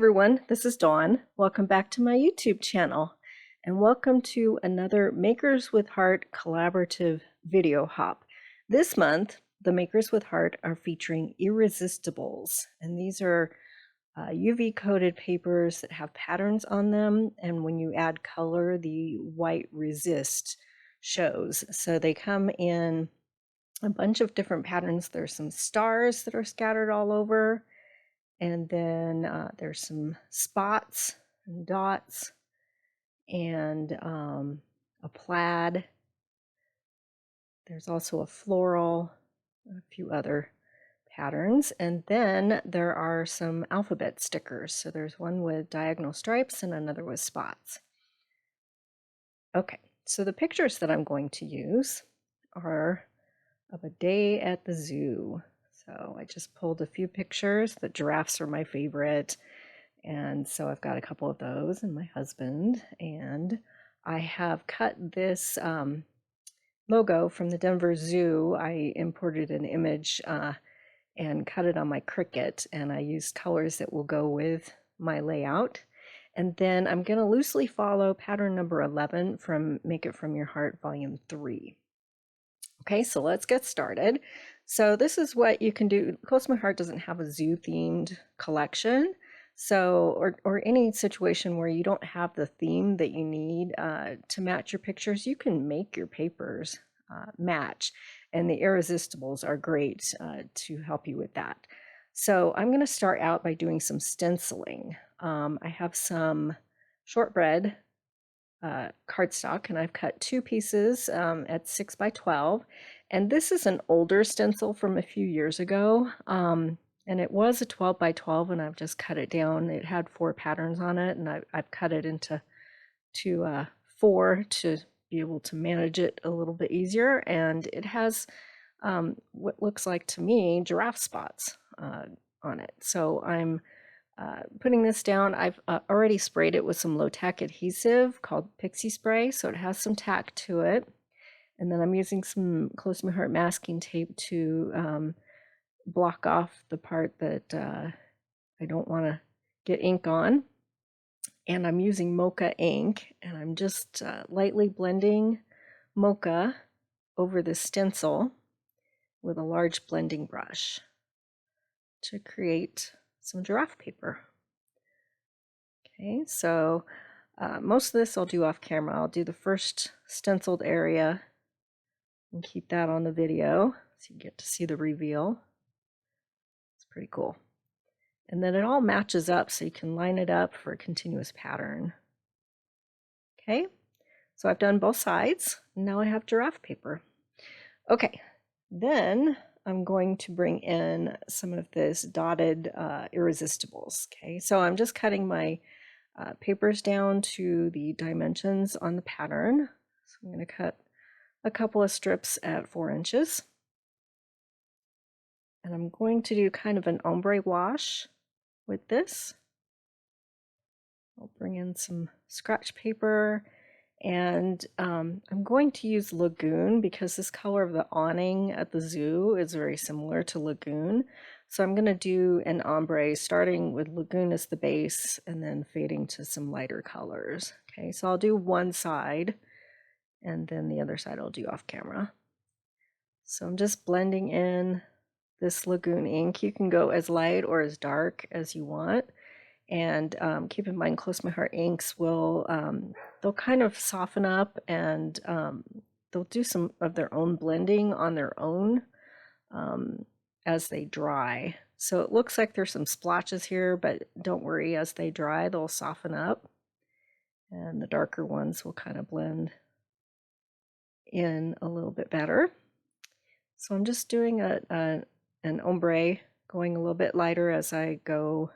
everyone, this is Dawn. Welcome back to my YouTube channel and welcome to another Makers with Heart collaborative video hop. This month, the Makers with Heart are featuring Irresistibles, and these are UV coated papers that have patterns on them, and when you add color, the white resist shows. So they come in a bunch of different patterns. There's some stars that are scattered all over. And then there's some spots and dots and a plaid. There's also a floral, a few other patterns. And then there are some alphabet stickers. So there's one with diagonal stripes and another with spots. Okay, so the pictures that I'm going to use are of a day at the zoo. So I just pulled a few pictures. The giraffes are my favorite. And so I've got a couple of those and my husband. And I have cut this logo from the Denver Zoo. I imported an image and cut it on my Cricut. And I used colors that will go with my layout. And then I'm going to loosely follow pattern number 11 from Make It From Your Heart, Volume 3. Okay, so let's get started. So this is what you can do. Close to My Heart doesn't have a zoo themed collection. So, or any situation where you don't have the theme that you need to match your pictures, you can make your papers match. And the Irresistibles are great to help you with that. So I'm going to start out by doing some stenciling. I have some shortbread cardstock, and I've cut two pieces at 6 by 12, and this is an older stencil from a few years ago, and it was a 12 by 12, and I've just cut it down. It had 4 patterns on it, and I've cut it into 4 to be able to manage it a little bit easier, and it has what looks like to me giraffe spots on it. So I'm putting this down. I've already sprayed it with some low-tack adhesive called Pixie Spray, so it has some tack to it. And then I'm using some Close to My Heart masking tape to block off the part that I don't want to get ink on. And I'm using mocha ink, and I'm just lightly blending mocha over the stencil with a large blending brush to create some giraffe paper. Okay, so most of this I'll do off camera. I'll do the first stenciled area and keep that on the video so you get to see the reveal. It's pretty cool. And then it all matches up so you can line it up for a continuous pattern. Okay, so I've done both sides. Now I have giraffe paper. Okay, then I'm going to bring in some of this dotted Irresistibles. Okay, so I'm just cutting my papers down to the dimensions on the pattern. So I'm going to cut a couple of strips at 4 inches. And I'm going to do kind of an ombre wash with this. I'll bring in some scratch paper, and I'm going to use Lagoon because this color of the awning at the zoo is very similar to Lagoon. So I'm going to do an ombre starting with Lagoon as the base and then fading to some lighter colors. Okay, so I'll do one side and then the other side I'll do off camera. So I'm just blending in this Lagoon ink. You can go as light or as dark as you want. And keep in mind, Close to My Heart inks will, they'll kind of soften up, and they'll do some of their own blending on their own as they dry. So it looks like there's some splotches here, but don't worry, as they dry, they'll soften up. And the darker ones will kind of blend in a little bit better. So I'm just doing an ombre, going a little bit lighter as I go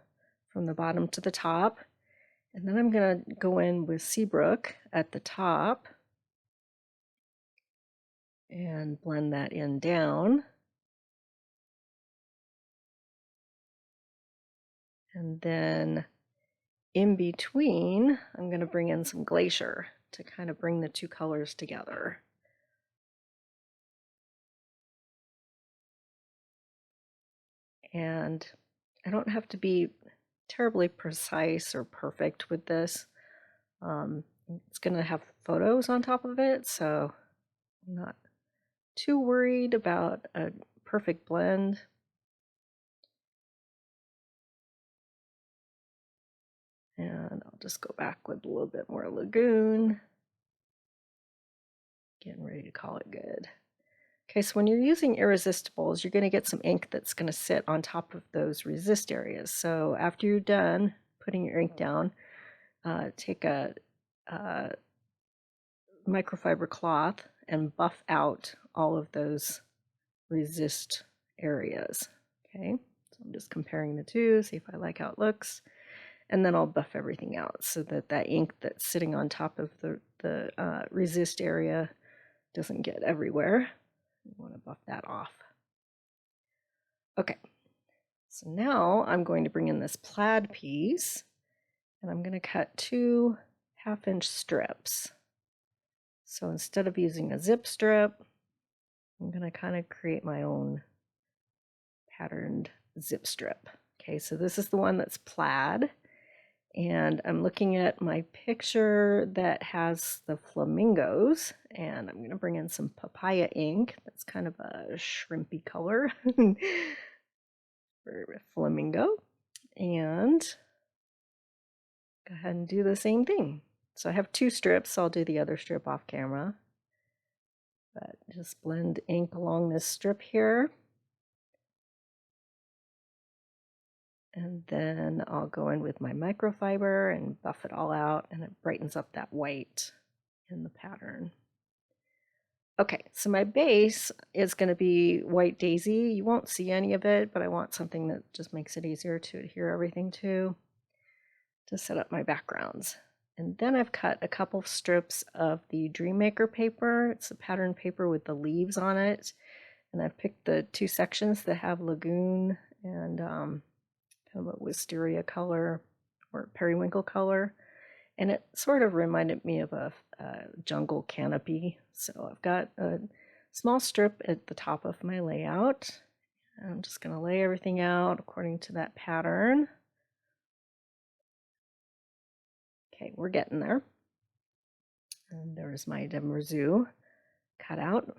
from the bottom to the top. And then I'm going to go in with Seabrook at the top and blend that in down. And then in between, I'm going to bring in some Glacier to kind of bring the two colors together. And I don't have to be terribly precise or perfect with this. It's going to have photos on top of it, so I'm not too worried about a perfect blend. And I'll just go back with a little bit more lagoon. Getting ready to call it good. Okay, so when you're using irresistibles, you're going to get some ink that's going to sit on top of those resist areas. So after you're done putting your ink down, take a microfiber cloth and buff out all of those resist areas. Okay, so I'm just comparing the two, see if I like how it looks, and then I'll buff everything out so that that ink that's sitting on top of the resist area doesn't get everywhere. You want to buff that off. Okay, so now I'm going to bring in this plaid piece, and I'm going to cut 2 half-inch strips. So instead of using a zip strip, I'm going to kind of create my own patterned zip strip. Okay, so this is the one that's plaid, and I'm looking at my picture that has the flamingos, and I'm going to bring in some papaya ink. That's kind of a shrimpy color for flamingo, and go ahead and do the same thing. So I have 2 strips, so I'll do the other strip off camera, but just blend ink along this strip here. And then I'll go in with my microfiber and buff it all out, and it brightens up that white in the pattern. Okay, so my base is going to be white daisy. You won't see any of it, but I want something that just makes it easier to adhere everything to set up my backgrounds. And then I've cut a couple of strips of the Dreammaker paper. It's a pattern paper with the leaves on it. And I've picked the 2 sections that have lagoon and kind of a wisteria color or periwinkle color. And it sort of reminded me of a jungle canopy. So I've got a small strip at the top of my layout. I'm just going to lay everything out according to that pattern. Okay, we're getting there. And there's my Denver Zoo cut out.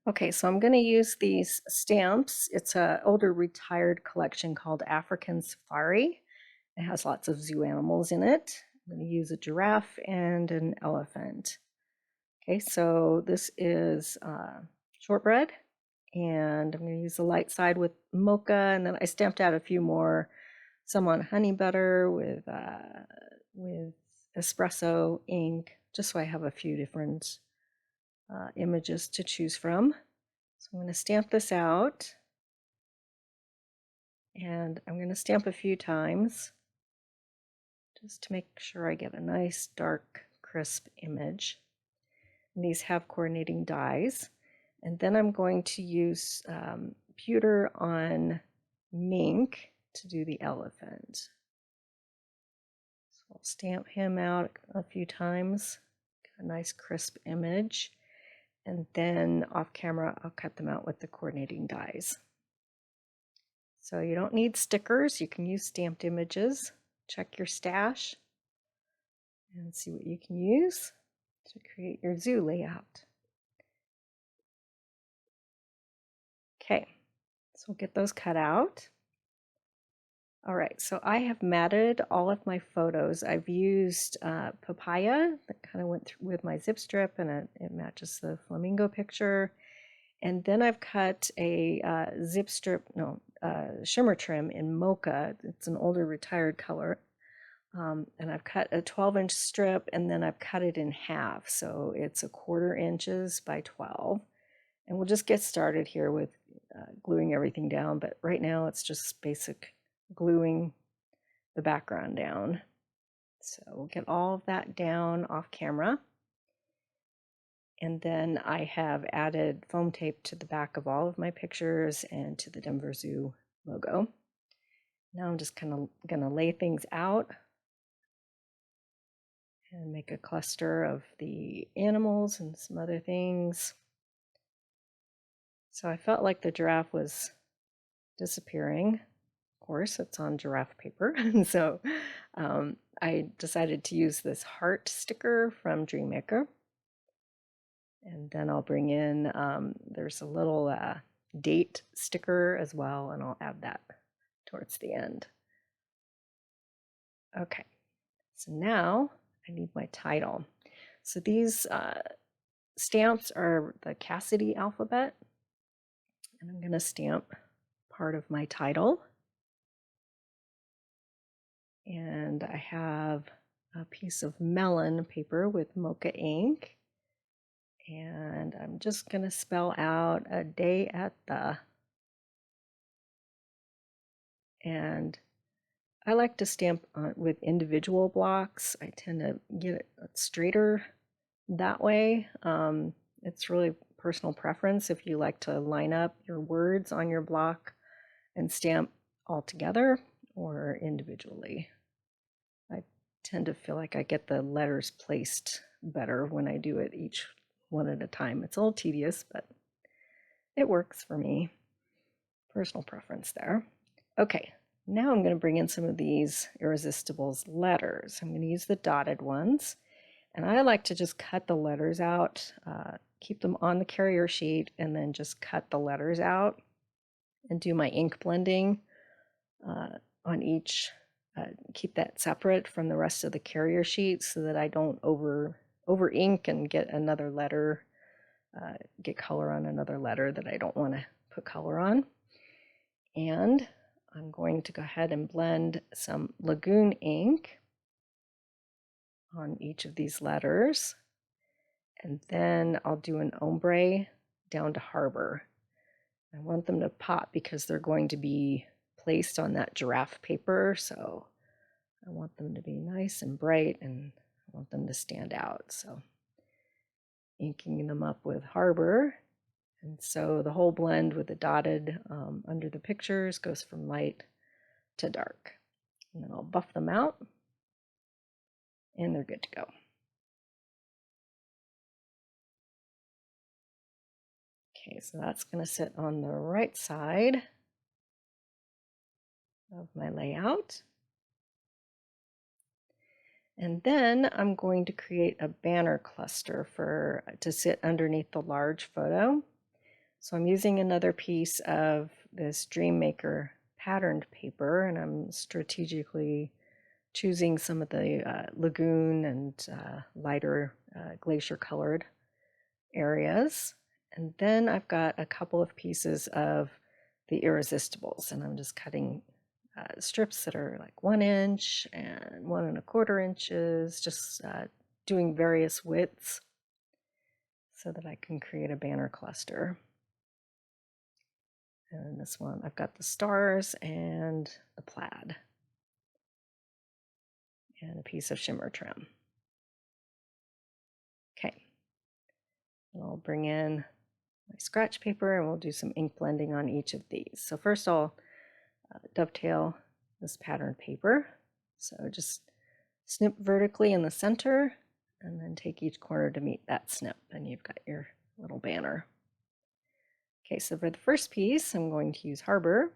Okay, so I'm going to use these stamps. It's an older retired collection called African Safari. It has lots of zoo animals in it. I'm going to use a giraffe and an elephant. Okay, so this is shortbread, and I'm going to use the light side with mocha, and then I stamped out a few more, some on honeybutter with espresso ink, just so I have a few different images to choose from. So I'm going to stamp this out, and I'm going to stamp a few times just to make sure I get a nice dark crisp image. And these have coordinating dies, and then I'm going to use pewter on mink to do the elephant. I'll stamp him out a few times, get a nice crisp image, and then off camera I'll cut them out with the coordinating dies. So you don't need stickers, you can use stamped images. Check your stash and see what you can use to create your zoo layout. Okay, so we'll get those cut out. All right, so I have matted all of my photos. I've used papaya that kind of went through with my zip strip, and it matches the flamingo picture. And then I've cut a zip strip, shimmer trim in mocha. It's an older retired color. And I've cut a 12-inch strip, and then I've cut it in half. So it's 1/4 inches by 12. And we'll just get started here with gluing everything down. But right now it's just basic gluing the background down. So we'll get all of that down off camera. And then I have added foam tape to the back of all of my pictures and to the Denver Zoo logo. Now I'm just kind of going to lay things out and make a cluster of the animals and some other things. So I felt like the giraffe was disappearing course, it's on giraffe paper. So I decided to use this heart sticker from Dreammaker. And then I'll bring in, there's a little date sticker as well, and I'll add that towards the end. Okay, so now I need my title. So these stamps are the Cassidy alphabet, and I'm going to stamp part of my title. And I have a piece of melon paper with mocha ink. And I'm just going to spell out a day at the. And I like to stamp with individual blocks. I tend to get it straighter that way. It's really personal preference if you like to line up your words on your block and stamp all together or individually. I tend to feel like I get the letters placed better when I do it each one at a time. It's a little tedious, but it works for me. Personal preference there. Okay, now I'm going to bring in some of these Irresistibles letters. I'm going to use the dotted ones, and I like to just cut the letters out, keep them on the carrier sheet, and then just cut the letters out and do my ink blending on each. Keep that separate from the rest of the carrier sheet so that I don't over ink and get another letter, get color on another letter that I don't want to put color on. And I'm going to go ahead and blend some Lagoon ink on each of these letters. And then I'll do an ombre down to Harbor. I want them to pop because they're going to be placed on that giraffe paper. So I want them to be nice and bright, and I want them to stand out. So inking them up with Harbor. And so the whole blend with the dotted under the pictures goes from light to dark. And then I'll buff them out, and they're good to go. Okay, so that's going to sit on the right side of my layout. And then I'm going to create a banner cluster to sit underneath the large photo. So I'm using another piece of this Dreammaker patterned paper, and I'm strategically choosing some of the lagoon and lighter glacier colored areas. And then I've got a couple of pieces of the Irresistibles, and I'm just cutting strips that are like 1 inch and 1 1/4 inches, just doing various widths so that I can create a banner cluster. And this one, I've got the stars and the plaid and a piece of shimmer trim. Okay, and I'll bring in my scratch paper and we'll do some ink blending on each of these. So first I'll dovetail this pattern paper. So just snip vertically in the center and then take each corner to meet that snip, and you've got your little banner. Okay, so for the first piece, I'm going to use Harbor,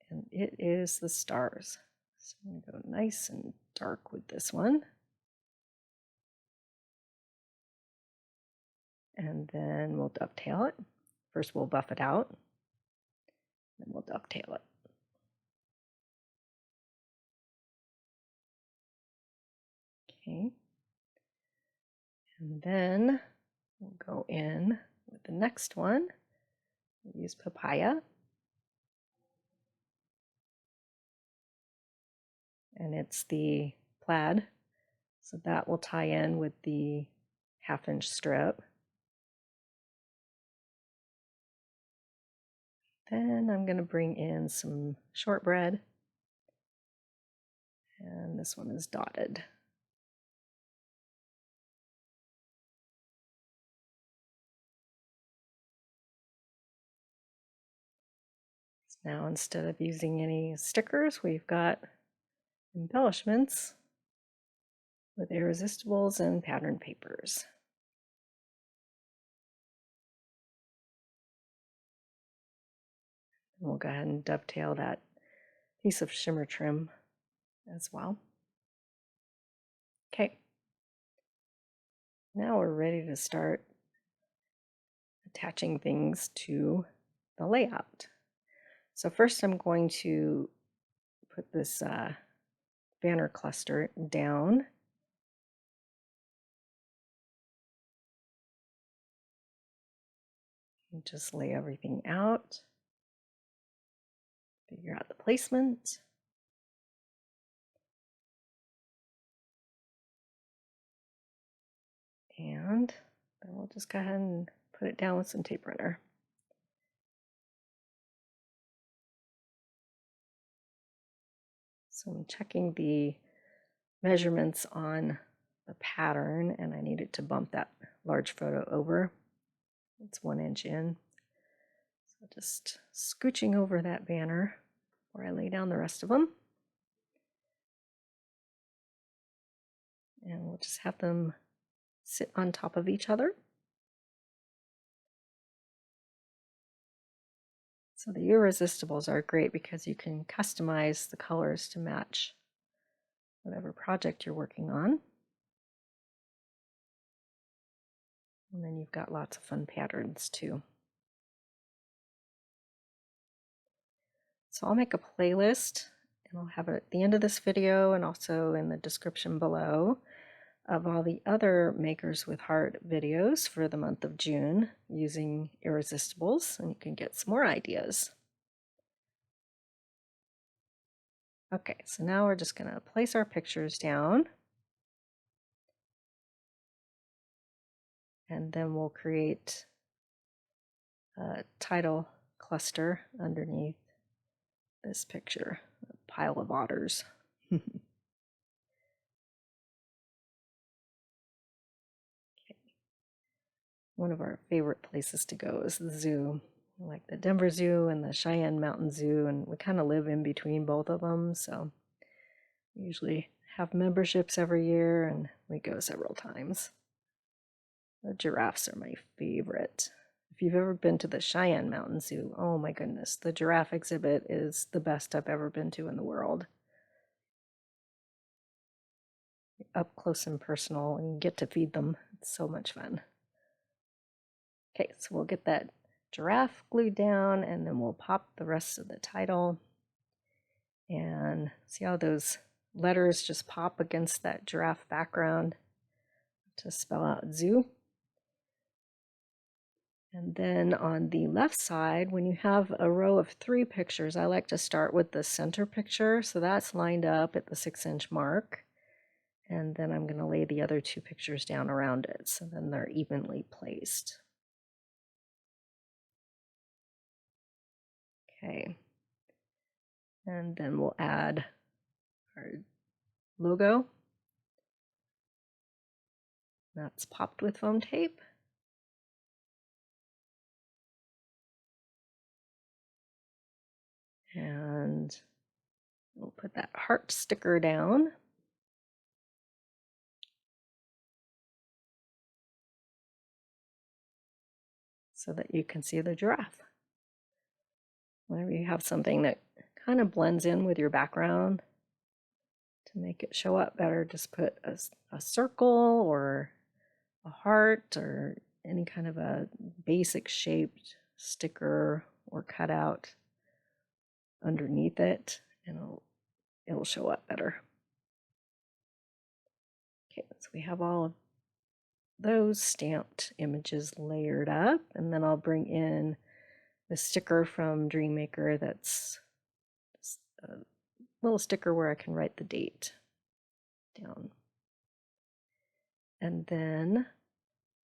and it is the stars. So I'm going to go nice and dark with this one. And then we'll dovetail it. First we'll buff it out, then we'll dovetail it. Okay. And then we'll go in with the next one. We'll use papaya. And it's the plaid. So that will tie in with the 1/2 inch strip. Then I'm going to bring in some shortbread. And this one is dotted. Now, instead of using any stickers, we've got embellishments with Irresistibles and pattern papers. And we'll go ahead and dovetail that piece of shimmer trim as well. Okay, now we're ready to start attaching things to the layout. So first I'm going to put this banner cluster down. And just lay everything out. Figure out the placement. And then we'll just go ahead and put it down with some tape runner. So I'm checking the measurements on the pattern, and I needed to bump that large photo over. It's 1 inch in. So just scooching over that banner where I lay down the rest of them. And we'll just have them sit on top of each other. So the irresistibles are great because you can customize the colors to match whatever project you're working on. And then you've got lots of fun patterns too. So I'll make a playlist, and I'll have it at the end of this video and also in the description below of all the other Makers with Heart videos for the month of June using irresistibles, and you can get some more ideas. Okay, so now we're just going to place our pictures down, and then we'll create a title cluster underneath this picture, a pile of otters. One of our favorite places to go is the zoo, like the Denver Zoo and the Cheyenne Mountain Zoo, and we kind of live in between both of them, so we usually have memberships every year and we go several times. The giraffes are my favorite. If you've ever been to the Cheyenne Mountain Zoo, oh my goodness, the giraffe exhibit is the best I've ever been to in the world. Up close and personal, and you get to feed them. It's so much fun. Okay, so we'll get that giraffe glued down, and then we'll pop the rest of the title. And see how those letters just pop against that giraffe background to spell out zoo. And then on the left side, when you have a row of 3 pictures, I like to start with the center picture. So that's lined up at the 6-inch mark. And then I'm going to lay the other 2 pictures down around it, so then they're evenly placed. Okay, and then we'll add our logo. That's popped with foam tape. And we'll put that heart sticker down. So that you can see the giraffe. Whenever you have something that kind of blends in with your background, to make it show up better, just put a circle or a heart or any kind of a basic shaped sticker or cutout underneath it, and it'll show up better. Okay, so we have all of those stamped images layered up, and then I'll bring in the sticker from Dreammaker that's just a little sticker where I can write the date down. And then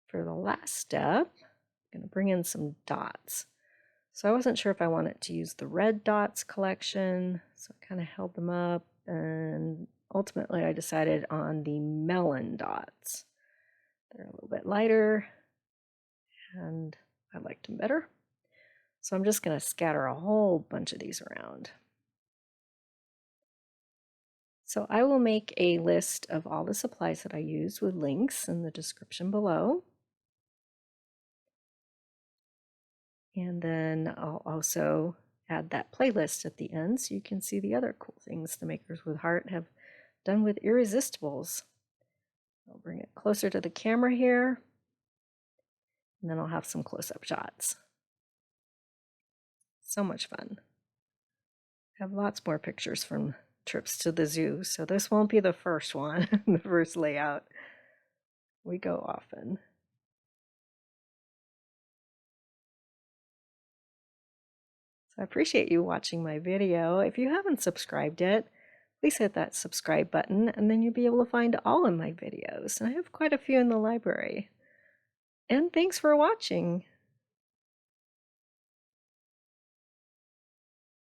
for the last step, I'm going to bring in some dots. So I wasn't sure if I wanted to use the red dots collection, so I kind of held them up, and ultimately I decided on the melon dots. They're a little bit lighter, and I liked them better. So I'm just going to scatter a whole bunch of these around. So I will make a list of all the supplies that I use with links in the description below. And then I'll also add that playlist at the end so you can see the other cool things the Makers with Heart have done with Irresistibles. I'll bring it closer to the camera here, and then I'll have some close-up shots. So much fun. I have lots more pictures from trips to the zoo, so this won't be the first one, the first layout. We go often. So I appreciate you watching my video. If you haven't subscribed yet, please hit that subscribe button, and then you'll be able to find all of my videos. I have quite a few in the library. And thanks for watching.